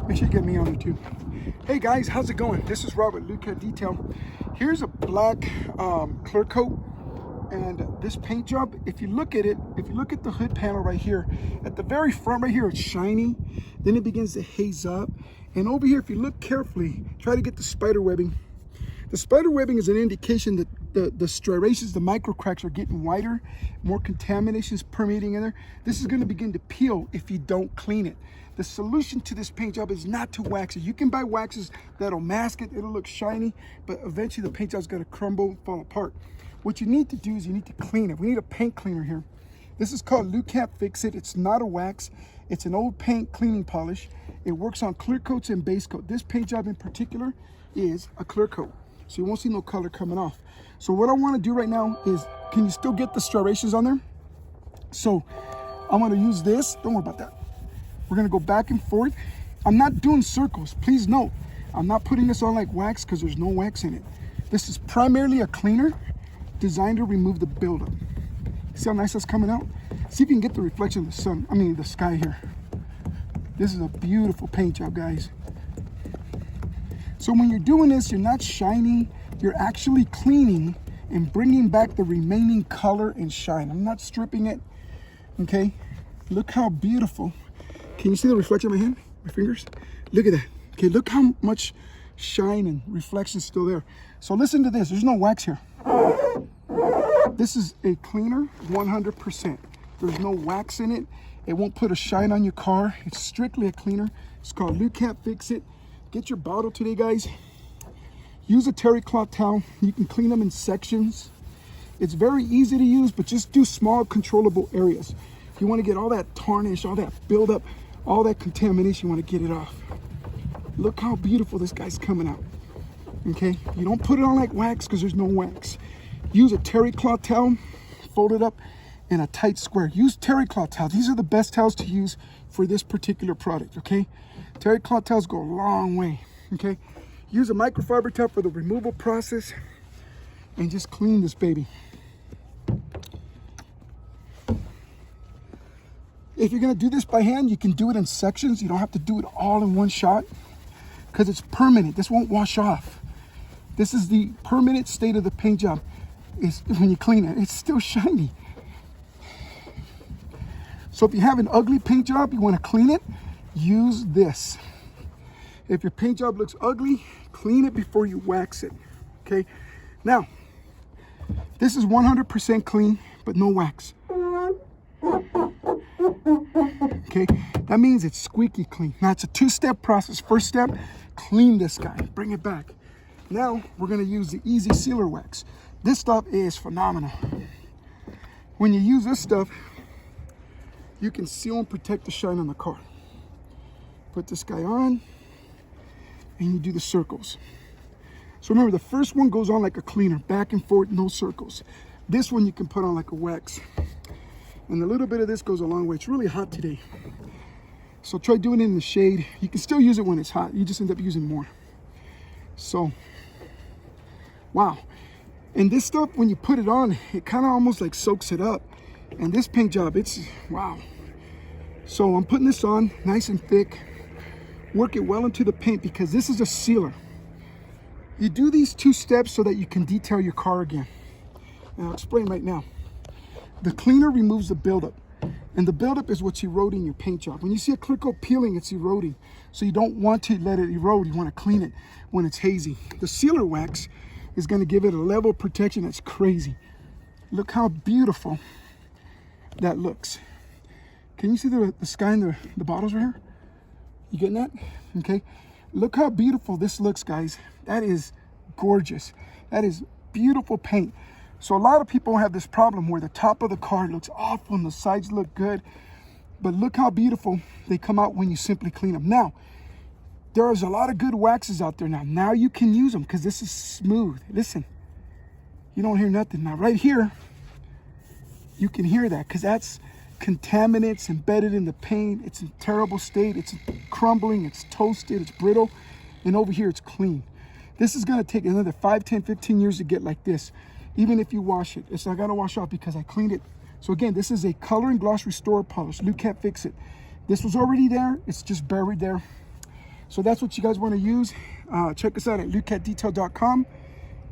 Make sure you get me on it too. Hey guys, how's it going? This is Robert, Lukat Detail. Here's a black clear coat, and this paint job, if you look at it, if you look at the hood panel right here, at the very front right here, it's shiny, then it begins to haze up, and over here, if you look carefully, try to get the spider webbing. The spider webbing is an indication that the striations, the micro cracks are getting wider, more contamination is permeating in there. This is going to begin to peel if you don't clean it. The solution to this paint job is not to wax it. You can buy waxes that'll mask it, it'll look shiny, but eventually the paint job's going to crumble, fall apart. What you need to do is you need to clean it. We need a paint cleaner here. This is called Cant Fix It. It's not a wax. It's an old paint cleaning polish. It works on clear coats and base coat. This paint job in particular is a clear coat, so you won't see no color coming off. So what I want to do right now is, can you still get the striations on there? So I'm going to use this. Don't worry about that. We're going to go back and forth. I'm not doing circles. Please note, I'm not putting this on like wax because there's no wax in it. This is primarily a cleaner designed to remove the buildup. See how nice that's coming out? See if you can get the reflection of the sun, the sky here. This is a beautiful paint job, guys. So when you're doing this, you're not shining, you're actually cleaning and bringing back the remaining color and shine. I'm not stripping it, okay? Look how beautiful. Can you see the reflection of my hand, my fingers? Look at that. Okay, look how much shine and reflection is still there. So listen to this, there's no wax here. This is a cleaner, 100%. There's no wax in it. It won't put a shine on your car. It's strictly a cleaner. It's called Cant Fix It. Get your bottle today, guys. Use a terry cloth towel. You can clean them in sections. It's very easy to use, but just do small controllable areas. You want to get all that tarnish, all that buildup, all that contamination, you want to get it off. Look how beautiful this guy's coming out. Okay, you don't put it on like wax because there's no wax. Use a terry cloth towel, fold it up in a tight square. Use terry cloth towels. These are the best towels to use for this particular product, okay? Terry cloth towels go a long way, okay? Use a microfiber towel for the removal process and just clean this baby. If you're gonna do this by hand, you can do it in sections. You don't have to do it all in one shot because it's permanent. This won't wash off. This is the permanent state of the paint job. Is when you clean it, it's still shiny. So if you have an ugly paint job, you want to clean it, use this. If your paint job looks ugly, clean it before you wax it, okay? Now, this is 100% clean, but no wax. Okay, that means it's squeaky clean. Now it's a two-step process. First step, clean this guy, bring it back. Now we're gonna use the Easy Sealer Wax. This stuff is phenomenal. When you use this stuff, you can seal and protect the shine on the car. Put this guy on, and you do the circles. So remember, the first one goes on like a cleaner, back and forth, no circles. This one you can put on like a wax. And a little bit of this goes a long way. It's really hot today, so try doing it in the shade. You can still use it when it's hot. You just end up using more. So, wow. And this stuff, when you put it on, it kind of almost like soaks it up. And this paint job, it's wow. So I'm putting this on nice and thick. Work it well into the paint because this is a sealer. You do these two steps so that you can detail your car again. And I'll explain right now. The cleaner removes the buildup, and the buildup is what's eroding your paint job. When you see a clear coat peeling, it's eroding. So you don't want to let it erode. You want to clean it when it's hazy. The sealer wax is going to give it a level of protection that's crazy. Look how beautiful that looks. Can you see the sky and the bottles right here? You getting that? Okay. Look how beautiful this looks, guys. That is gorgeous. That is beautiful paint. So a lot of people have this problem where the top of the car looks awful and the sides look good. But look how beautiful they come out when you simply clean them. Now, there's a lot of good waxes out there now. Now you can use them because this is smooth. Listen, you don't hear nothing. Now right here, you can hear that because that's contaminants embedded in the paint. It's in terrible state. It's crumbling, it's toasted, it's brittle. And over here, it's clean. This is gonna take another 5, 10, 15 years to get like this. Even if you wash it, it's not gonna wash off because I cleaned it. So again, this is a color and gloss restore polish, Cant Fix It. This was already there, it's just buried there. So that's what you guys want to use. Check us out at lukatdetail.com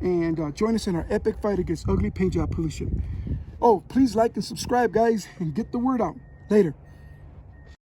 and join us in our epic fight against ugly paint job pollution. Oh, please like and subscribe, guys, and get the word out. Later.